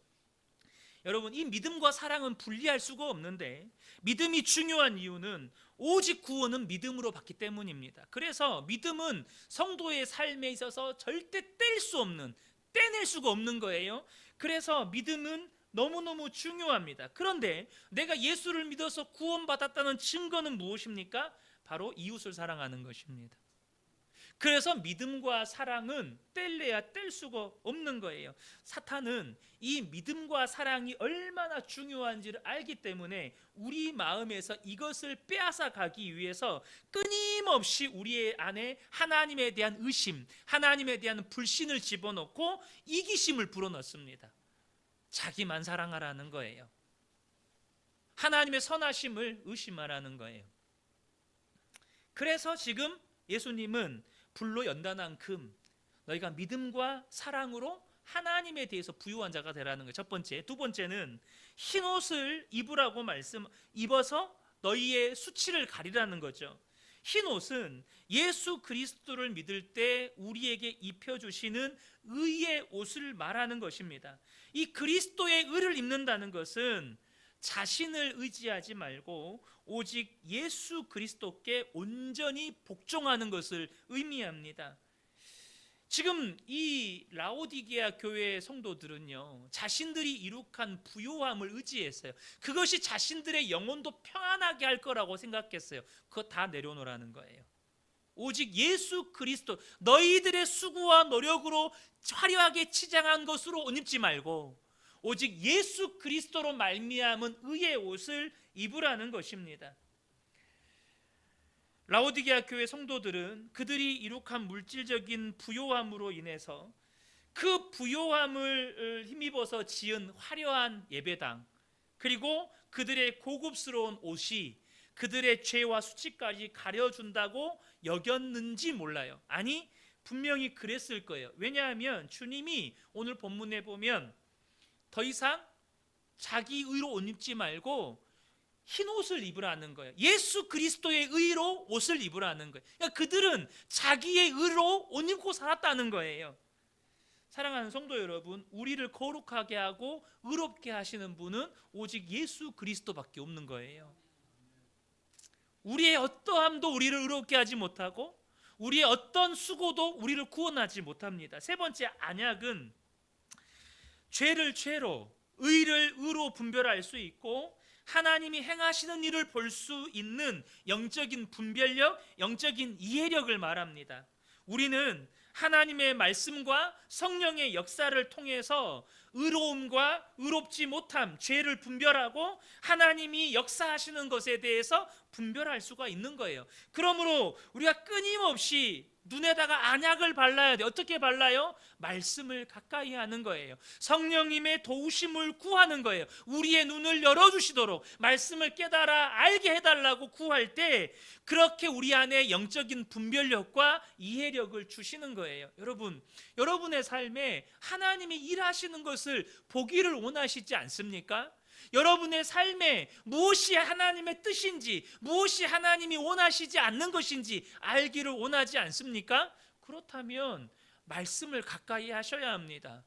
여러분, 이 믿음과 사랑은 분리할 수가 없는데 믿음이 중요한 이유는 오직 구원은 믿음으로 받기 때문입니다. 그래서 믿음은 성도의 삶에 있어서 절대 뗄 수 없는, 떼낼 수가 없는 거예요. 그래서 믿음은 너무너무 중요합니다. 그런데 내가 예수를 믿어서 구원받았다는 증거는 무엇입니까? 바로 이웃을 사랑하는 것입니다. 그래서 믿음과 사랑은 뗄래야 뗄 수가 없는 거예요. 사탄은 이 믿음과 사랑이 얼마나 중요한지를 알기 때문에 우리 마음에서 이것을 빼앗아 가기 위해서 끊임없이 우리의 안에 하나님에 대한 의심, 하나님에 대한 불신을 집어넣고 이기심을 불어넣습니다. 자기만 사랑하라는 거예요. 하나님의 선하심을 의심하라는 거예요. 그래서 지금 예수님은 불로 연단한 금, 너희가 믿음과 사랑으로 하나님에 대해서 부유한 자가 되라는 거예요. 첫 번째. 두 번째는 흰 옷을 입어서 너희의 수치를 가리라는 거죠. 흰 옷은 예수 그리스도를 믿을 때 우리에게 입혀주시는 의의 옷을 말하는 것입니다. 이 그리스도의 의를 입는다는 것은 자신을 의지하지 말고 오직 예수 그리스도께 온전히 복종하는 것을 의미합니다. 지금 이 라오디게아 교회 성도들은요, 자신들이 이룩한 부요함을 의지했어요. 그것이 자신들의 영혼도 평안하게 할 거라고 생각했어요. 그거 다 내려놓으라는 거예요. 오직 예수 그리스도, 너희들의 수고와 노력으로 화려하게 치장한 것으로 옷 입지 말고 오직 예수 그리스도로 말미암은 의의 옷을 입으라는 것입니다. 라오디게아 교회 성도들은 그들이 이룩한 물질적인 부요함으로 인해서 그 부요함을 힘입어서 지은 화려한 예배당, 그리고 그들의 고급스러운 옷이 그들의 죄와 수치까지 가려준다고 여겼는지 몰라요. 아니, 분명히 그랬을 거예요. 왜냐하면 주님이 오늘 본문에 보면 더 이상 자기 의로 옷 입지 말고 흰 옷을 입으라는 거예요. 예수 그리스도의 의로 옷을 입으라는 거예요. 그러니까 그들은 자기의 의로 옷 입고 살았다는 거예요. 사랑하는 성도 여러분, 우리를 거룩하게 하고 의롭게 하시는 분은 오직 예수 그리스도밖에 없는 거예요. 우리의 어떠함도 우리를 의롭게 하지 못하고 우리의 어떤 수고도 우리를 구원하지 못합니다. 세 번째, 언약은 죄를 죄로, 의를 의로 분별할 수 있고 하나님이 행하시는 일을 볼 수 있는 영적인 분별력, 영적인 이해력을 말합니다. 우리는 하나님의 말씀과 성령의 역사를 통해서 의로움과 의롭지 못함, 죄를 분별하고 하나님이 역사하시는 것에 대해서 분별할 수가 있는 거예요. 그러므로 우리가 끊임없이 눈에다가 언약을 발라야 돼. 어떻게 발라요? 말씀을 가까이 하는 거예요. 성령님의 도우심을 구하는 거예요. 우리의 눈을 열어주시도록 말씀을 깨달아 알게 해달라고 구할 때 그렇게 우리 안에 영적인 분별력과 이해력을 주시는 거예요. 여러분, 여러분의 삶에 하나님이 일하시는 것을 보기를 원하시지 않습니까? 여러분의 삶에 무엇이 하나님의 뜻인지, 무엇이 하나님이 원하시지 않는 것인지 알기를 원하지 않습니까? 그렇다면 말씀을 가까이 하셔야 합니다.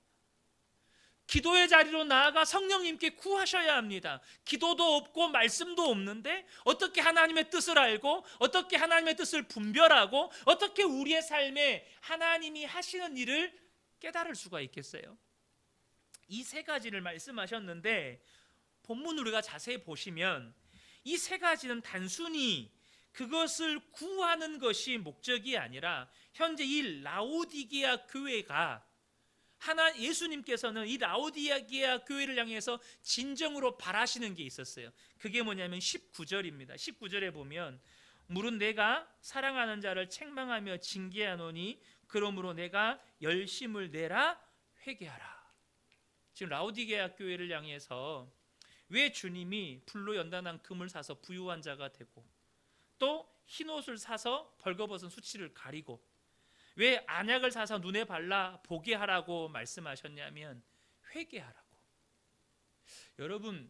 기도의 자리로 나아가 성령님께 구하셔야 합니다. 기도도 없고 말씀도 없는데 어떻게 하나님의 뜻을 알고 어떻게 하나님의 뜻을 분별하고 어떻게 우리의 삶에 하나님이 하시는 일을 깨달을 수가 있겠어요? 이 세 가지를 말씀하셨는데 본문 우리가 자세히 보시면 이 세 가지는 단순히 그것을 구하는 것이 목적이 아니라 현재 이 라오디게아 교회가 예수님께서는 이 라오디게아 교회를 향해서 진정으로 바라시는 게 있었어요. 그게 뭐냐면 19절입니다. 19절에 보면 물은 내가 사랑하는 자를 책망하며 징계하노니 그러므로 내가 열심을 내라 회개하라. 지금 라오디게아 교회를 향해서 왜 주님이 불로 연단한 금을 사서 부유한 자가 되고 또 흰옷을 사서 벌거벗은 수치를 가리고 왜 안약을 사서 눈에 발라 보게 하라고 말씀하셨냐면 회개하라고. 여러분,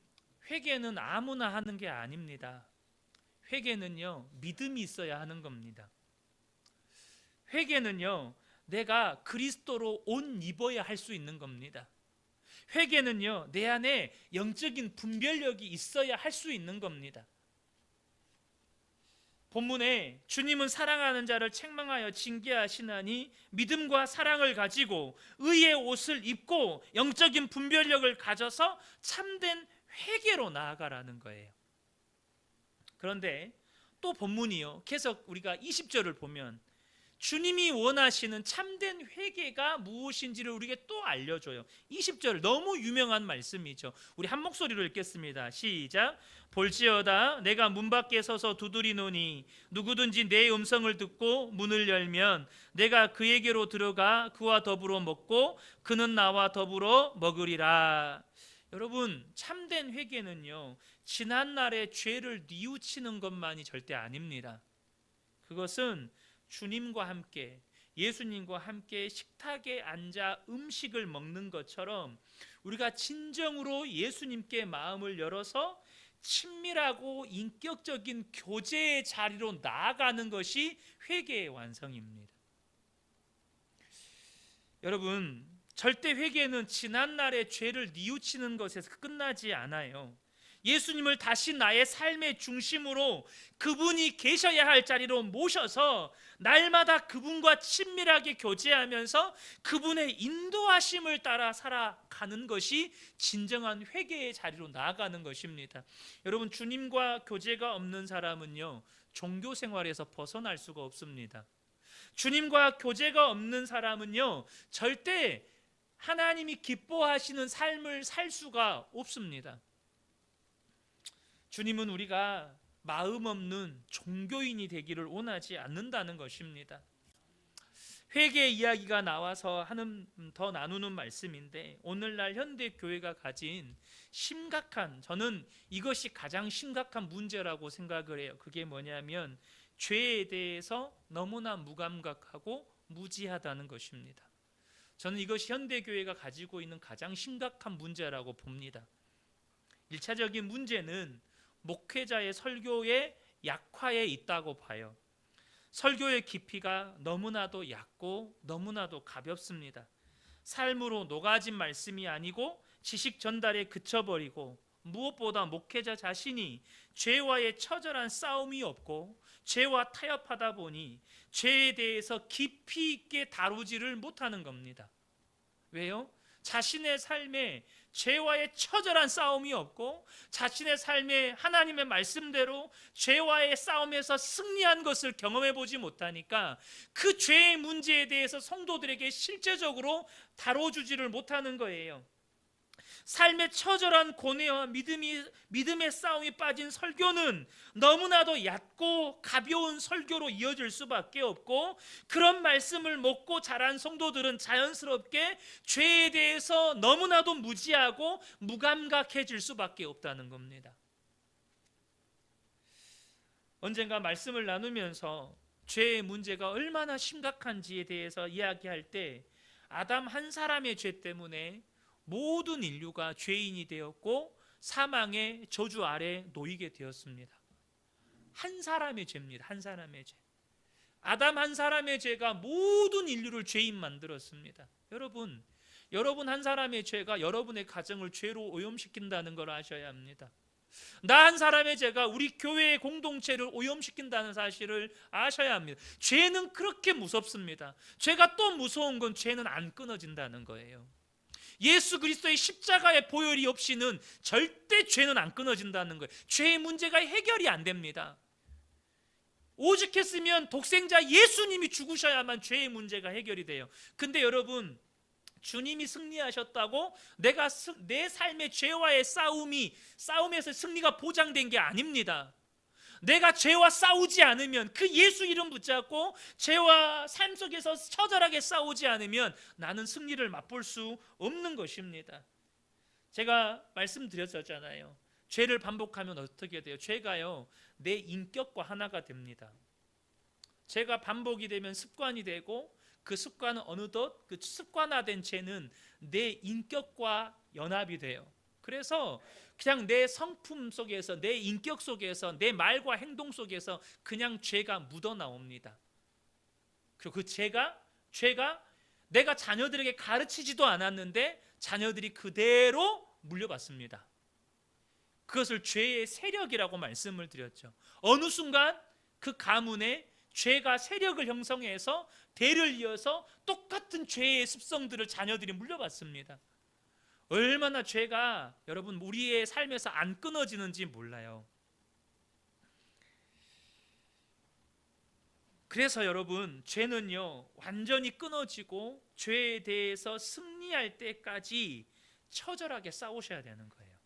회개는 아무나 하는 게 아닙니다. 회개는요, 믿음이 있어야 하는 겁니다. 회개는요, 내가 그리스도로 옷 입어야 할 수 있는 겁니다. 회개는요, 내 안에 영적인 분별력이 있어야 할 수 있는 겁니다. 본문에 주님은 사랑하는 자를 책망하여 징계하시나니 믿음과 사랑을 가지고 의의 옷을 입고 영적인 분별력을 가져서 참된 회개로 나아가라는 거예요. 그런데 또 본문이요, 계속 우리가 20절을 보면 주님이 원하시는 참된 회개가 무엇인지를 우리에게 또 알려줘요. 20절 너무 유명한 말씀이죠. 우리 한 목소리로 읽겠습니다. 시작. 볼지어다 내가 문 밖에 서서 두드리노니 누구든지 내 음성을 듣고 문을 열면 내가 그에게로 들어가 그와 더불어 먹고 그는 나와 더불어 먹으리라. 여러분, 참된 회개는요, 지난날의 죄를 뉘우치는 것만이 절대 아닙니다. 그것은 주님과 함께, 예수님과 함께 식탁에 앉아 음식을 먹는 것처럼 우리가 진정으로 예수님께 마음을 열어서 친밀하고 인격적인 교제의 자리로 나아가는 것이 회개의 완성입니다. 여러분, 절대 회개는 지난날의 죄를 뉘우치는 것에서 끝나지 않아요. 예수님을 다시 나의 삶의 중심으로 그분이 계셔야 할 자리로 모셔서 날마다 그분과 친밀하게 교제하면서 그분의 인도하심을 따라 살아가는 것이 진정한 회개의 자리로 나아가는 것입니다. 여러분, 주님과 교제가 없는 사람은요, 종교 생활에서 벗어날 수가 없습니다. 주님과 교제가 없는 사람은요, 절대 하나님이 기뻐하시는 삶을 살 수가 없습니다. 주님은 우리가 마음 없는 종교인이 되기를 원하지 않는다는 것입니다. 회개 이야기가 나와서 더 나누는 말씀인데, 오늘날 현대 교회가 가진 심각한, 저는 이것이 가장 심각한 문제라고 생각을 해요. 그게 뭐냐면 죄에 대해서 너무나 무감각하고 무지하다는 것입니다. 저는 이것이 현대 교회가 가지고 있는 가장 심각한 문제라고 봅니다. 1차적인 문제는 목회자의 설교의 약화에 있다고 봐요. 설교의 깊이가 너무나도 얕고 너무나도 가볍습니다. 삶으로 녹아진 말씀이 아니고 지식 전달에 그쳐버리고, 무엇보다 목회자 자신이 죄와의 처절한 싸움이 없고 죄와 타협하다 보니 죄에 대해서 깊이 있게 다루지를 못하는 겁니다. 왜요? 자신의 삶에 죄와의 처절한 싸움이 없고 자신의 삶에 하나님의 말씀대로 죄와의 싸움에서 승리한 것을 경험해 보지 못하니까 그 죄의 문제에 대해서 성도들에게 실제적으로 다뤄주지를 못하는 거예요. 삶의 처절한 고뇌와 믿음의 싸움이 빠진 설교는 너무나도 얕고 가벼운 설교로 이어질 수밖에 없고, 그런 말씀을 먹고 자란 성도들은 자연스럽게 죄에 대해서 너무나도 무지하고 무감각해질 수밖에 없다는 겁니다. 언젠가 말씀을 나누면서 죄의 문제가 얼마나 심각한지에 대해서 이야기할 때, 아담 한 사람의 죄 때문에 모든 인류가 죄인이 되었고 사망의 저주 아래 놓이게 되었습니다. 한 사람의 죄입니다. 한 사람의 죄. 아담 한 사람의 죄가 모든 인류를 죄인 만들었습니다. 여러분 한 사람의 죄가 여러분의 가정을 죄로 오염시킨다는 걸 아셔야 합니다. 나 한 사람의 죄가 우리 교회의 공동체를 오염시킨다는 사실을 아셔야 합니다. 죄는 그렇게 무섭습니다. 죄가 또 무서운 건 죄는 안 끊어진다는 거예요. 예수 그리스도의 십자가의 보혈이 없이는 절대 죄는 안 끊어진다는 거예요. 죄의 문제가 해결이 안 됩니다. 오죽했으면 독생자 예수님이 죽으셔야만 죄의 문제가 해결이 돼요. 근데 여러분, 주님이 승리하셨다고 내 삶의 죄와의 싸움에서 승리가 보장된 게 아닙니다. 내가 죄와 싸우지 않으면, 그 예수 이름 붙잡고 죄와 삶 속에서 처절하게 싸우지 않으면 나는 승리를 맛볼 수 없는 것입니다. 제가 말씀드렸잖아요. 죄를 반복하면 어떻게 돼요? 죄가요, 내 인격과 하나가 됩니다. 죄가 반복이 되면 습관이 되고, 그 습관은 어느덧, 그 습관화된 죄는 내 인격과 연합이 돼요. 그래서 그냥 내 성품 속에서, 내 인격 속에서, 내 말과 행동 속에서 그냥 죄가 묻어 나옵니다. 그리고 그 죄가 내가 자녀들에게 가르치지도 않았는데 자녀들이 그대로 물려받습니다. 그것을 죄의 세력이라고 말씀을 드렸죠. 어느 순간 그 가문에 죄가 세력을 형성해서 대를 이어서 똑같은 죄의 습성들을 자녀들이 물려받습니다. 얼마나 죄가 여러분 우리의 삶에서 안 끊어지는지 몰라요. 그래서 여러분, 죄는요 완전히 끊어지고 죄에 대해서 승리할 때까지 처절하게 싸우셔야 되는 거예요.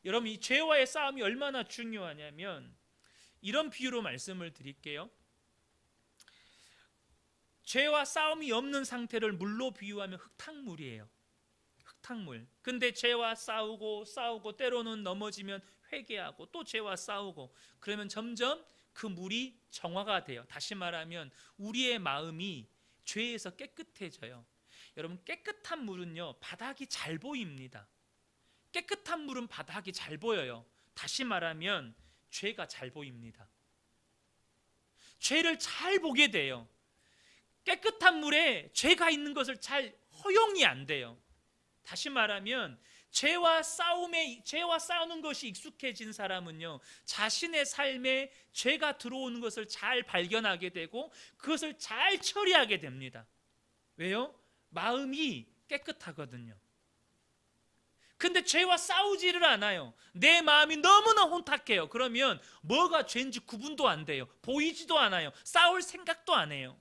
여러분, 이 죄와의 싸움이 얼마나 중요하냐면, 이런 비유로 말씀을 드릴게요. 죄와 싸움이 없는 상태를 물로 비유하면 흙탕물이에요. 흙탕물. 근데 죄와 싸우고 때로는 넘어지면 회개하고 또 죄와 싸우고, 그러면 점점 그 물이 정화가 돼요. 다시 말하면 우리의 마음이 죄에서 깨끗해져요. 여러분, 깨끗한 물은요 바닥이 잘 보입니다. 깨끗한 물은 바닥이 잘 보여요. 다시 말하면 죄가 잘 보입니다. 죄를 잘 보게 돼요. 깨끗한 물에 죄가 있는 것을 잘 허용이 안 돼요. 다시 말하면 죄와 싸우는 것이 익숙해진 사람은요 자신의 삶에 죄가 들어오는 것을 잘 발견하게 되고 그것을 잘 처리하게 됩니다. 왜요? 마음이 깨끗하거든요. 근데 죄와 싸우지를 않아요. 내 마음이 너무나 혼탁해요. 그러면 뭐가 죄인지 구분도 안 돼요. 보이지도 않아요. 싸울 생각도 안 해요.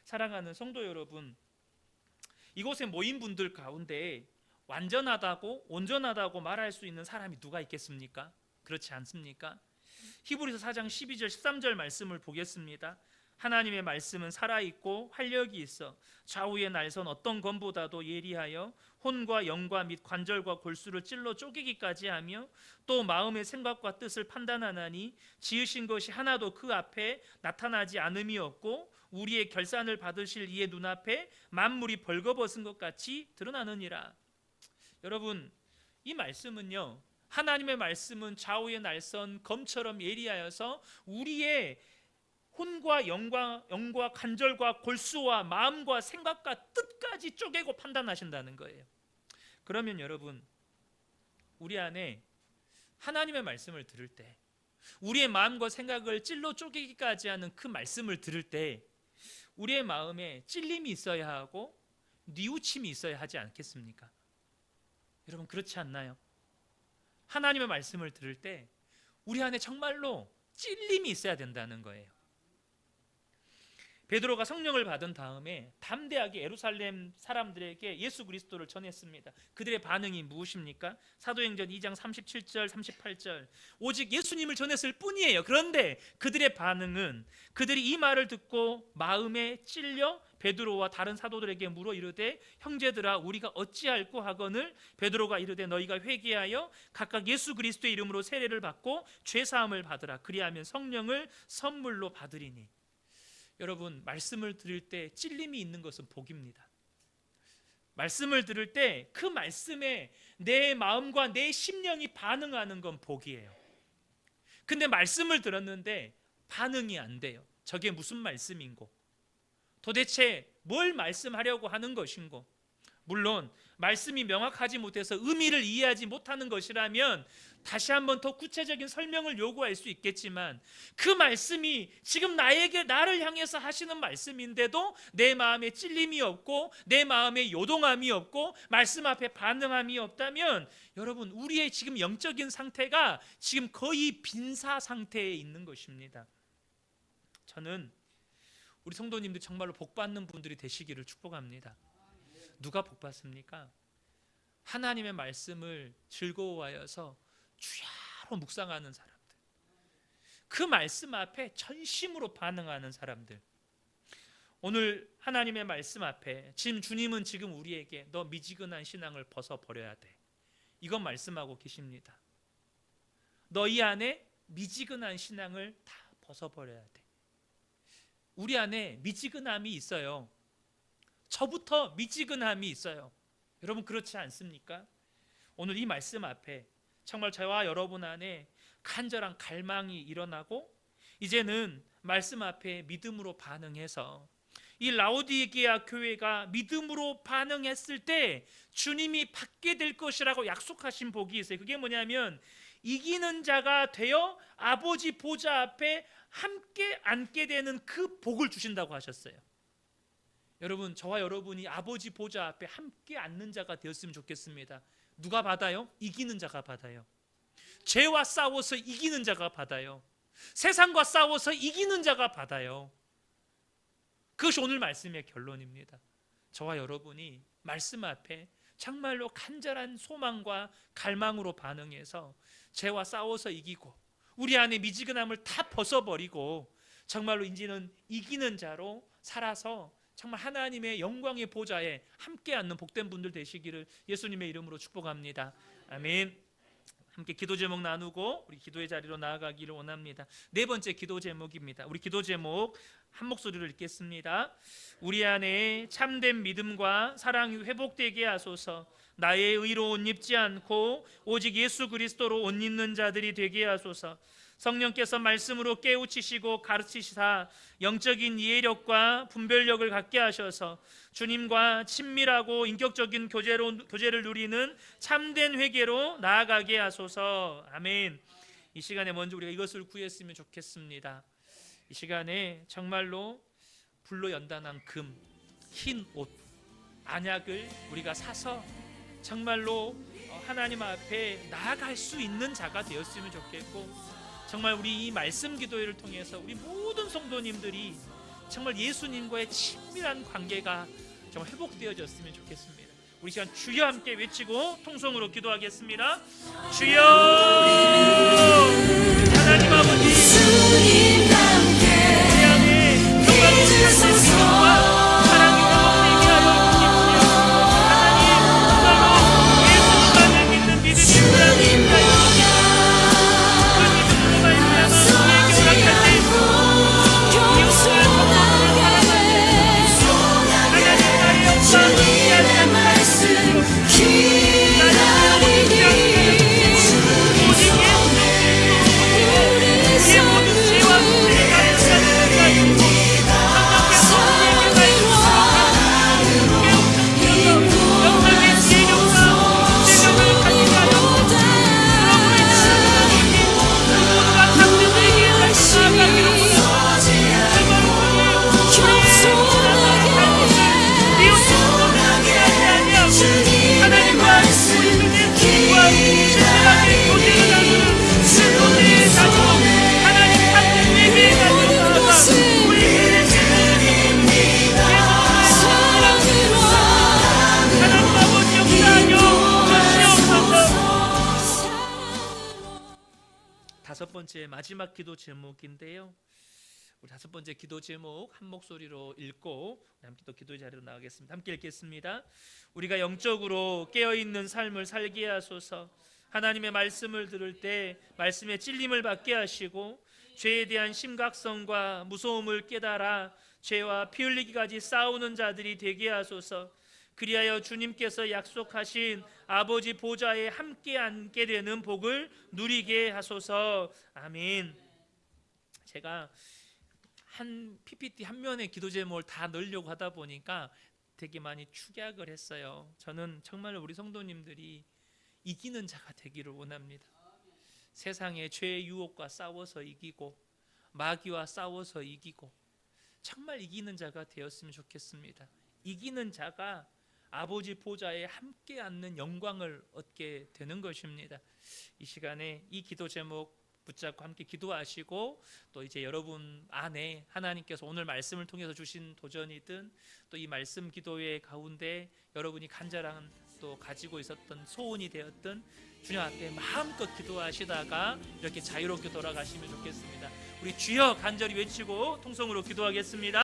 사랑하는 성도 여러분, 이곳에 모인 분들 가운데 완전하다고 온전하다고 말할 수 있는 사람이 누가 있겠습니까? 그렇지 않습니까? 히브리서 4장 12절 13절 말씀을 보겠습니다. 하나님의 말씀은 살아있고 활력이 있어 좌우의 날선 어떤 검보다도 예리하여 혼과 영과 및 관절과 골수를 찔러 쪼개기까지 하며 또 마음의 생각과 뜻을 판단하나니 지으신 것이 하나도 그 앞에 나타나지 않음이 없고 우리의 결산을 받으실 이의 눈앞에 만물이 벌거벗은 것 같이 드러나느니라. 여러분, 이 말씀은요 하나님의 말씀은 좌우의 날선 검처럼 예리하여서 우리의 혼과 영과 관절과 골수와 마음과 생각과 뜻까지 쪼개고 판단하신다는 거예요. 그러면 여러분, 우리 안에 하나님의 말씀을 들을 때, 우리의 마음과 생각을 찔러 쪼개기까지 하는 그 말씀을 들을 때 우리의 마음에 찔림이 있어야 하고 뉘우침이 있어야 하지 않겠습니까? 여러분, 그렇지 않나요? 하나님의 말씀을 들을 때 우리 안에 정말로 찔림이 있어야 된다는 거예요. 베드로가 성령을 받은 다음에 담대하게 예루살렘 사람들에게 예수 그리스도를 전했습니다. 그들의 반응이 무엇입니까? 사도행전 2장 37절 38절 오직 예수님을 전했을 뿐이에요. 그런데 그들의 반응은 그들이 이 말을 듣고 마음에 찔려 베드로와 다른 사도들에게 물어 이르되 형제들아 우리가 어찌할꼬 하거늘 베드로가 이르되 너희가 회개하여 각각 예수 그리스도의 이름으로 세례를 받고 죄사함을 받으라. 그리하면 성령을 선물로 받으리니. 여러분, 말씀을 들을 때 찔림이 있는 것은 복입니다. 말씀을 들을 때 그 말씀에 내 마음과 내 심령이 반응하는 건 복이에요. 근데 말씀을 들었는데 반응이 안 돼요. 저게 무슨 말씀인고? 도대체 뭘 말씀하려고 하는 것인고? 물론 말씀이 명확하지 못해서 의미를 이해하지 못하는 것이라면 다시 한번 더 구체적인 설명을 요구할 수 있겠지만 그 말씀이 지금 나를 향해서 하시는 말씀인데도 내 마음에 찔림이 없고 내 마음에 요동함이 없고 말씀 앞에 반응함이 없다면 여러분, 우리의 지금 영적인 상태가 지금 거의 빈사 상태에 있는 것입니다. 저는 우리 성도님들 정말로 복받는 분들이 되시기를 축복합니다. 누가 복 받습니까? 하나님의 말씀을 즐거워하여서 주야로 묵상하는 사람들, 그 말씀 앞에 전심으로 반응하는 사람들. 오늘 하나님의 말씀 앞에 지금 주님은 지금 우리에게 너 미지근한 신앙을 벗어버려야 돼, 이건 말씀하고 계십니다. 너희 안에 미지근한 신앙을 다 벗어버려야 돼. 우리 안에 미지근함이 있어요. 저부터 미지근함이 있어요. 여러분 그렇지 않습니까? 오늘 이 말씀 앞에 정말 저와 여러분 안에 간절한 갈망이 일어나고 이제는 말씀 앞에 믿음으로 반응해서 이 라오디게아 교회가 믿음으로 반응했을 때 주님이 받게 될 것이라고 약속하신 복이 있어요. 그게 뭐냐면 이기는 자가 되어 아버지 보좌 앞에 함께 앉게 되는 그 복을 주신다고 하셨어요. 여러분 저와 여러분이 아버지 보좌 앞에 함께 앉는 자가 되었으면 좋겠습니다. 누가 받아요? 이기는 자가 받아요. 죄와 싸워서 이기는 자가 받아요. 세상과 싸워서 이기는 자가 받아요. 그것이 오늘 말씀의 결론입니다. 저와 여러분이 말씀 앞에 정말로 간절한 소망과 갈망으로 반응해서 죄와 싸워서 이기고 우리 안에 미지근함을 다 벗어버리고 정말로 이제는 이기는 자로 살아서 정말 하나님의 영광의 보좌에 함께 앉는 복된 분들 되시기를 예수님의 이름으로 축복합니다. 아멘. 함께 기도 제목 나누고 우리 기도의 자리로 나아가기를 원합니다. 네 번째 기도 제목입니다. 우리 기도 제목 한 목소리로 읽겠습니다. 우리 안에 참된 믿음과 사랑이 회복되게 하소서. 나의 의로 옷 입지 않고 오직 예수 그리스도로 옷 입는 자들이 되게 하소서. 성령께서 말씀으로 깨우치시고 가르치시사 영적인 이해력과 분별력을 갖게 하셔서 주님과 친밀하고 인격적인 교제를 누리는 참된 회개로 나아가게 하소서. 아멘. 이 시간에 먼저 우리가 이것을 구했으면 좋겠습니다. 이 시간에 정말로 불로 연단한 금, 흰 옷, 안약을 우리가 사서 정말로 하나님 앞에 나아갈 수 있는 자가 되었으면 좋겠고, 정말 우리 이 말씀 기도회를 통해서 우리 모든 성도님들이 정말 예수님과의 친밀한 관계가 정말 회복되어졌으면 좋겠습니다. 우리 시간 주여 함께 외치고 통성으로 기도하겠습니다. 주여, 하나님 아버지, 우리 안에 정말 주님과 사랑이 회복되게 하여 주십시오. 하나님, 정말로 예수님만을 믿는 믿음이 우리에게 하여 다섯 번째 마지막 기도 제목인데요. 우리 다섯 번째 기도 제목 한 목소리로 읽고 함께 또 기도의 자리로 나가겠습니다. 함께 읽겠습니다. 우리가 영적으로 깨어있는 삶을 살게 하소서. 하나님의 말씀을 들을 때 말씀의 찔림을 받게 하시고 죄에 대한 심각성과 무서움을 깨달아 죄와 피 흘리기까지 싸우는 자들이 되게 하소서. 그리하여 주님께서 약속하신 아버지 보좌에 함께 앉게 되는 복을 누리게 하소서. 아멘. 제가 한 PPT 한 면의 기도 제목을 다 넣으려고 하다 보니까 되게 많이 축약을 했어요. 저는 정말 우리 성도님들이 이기는 자가 되기를 원합니다. 세상의 죄의 유혹과 싸워서 이기고 마귀와 싸워서 이기고 정말 이기는 자가 되었으면 좋겠습니다. 이기는 자가 아버지 보좌에 함께 앉는 영광을 얻게 되는 것입니다. 이 시간에 이 기도 제목 붙잡고 함께 기도하시고, 또 이제 여러분 안에 하나님께서 오늘 말씀을 통해서 주신 도전이든 또 이 말씀 기도회 가운데 여러분이 간절한 또 가지고 있었던 소원이 되었던 주님 앞에 마음껏 기도하시다가 이렇게 자유롭게 돌아가시면 좋겠습니다. 우리 주여 간절히 외치고 통성으로 기도하겠습니다.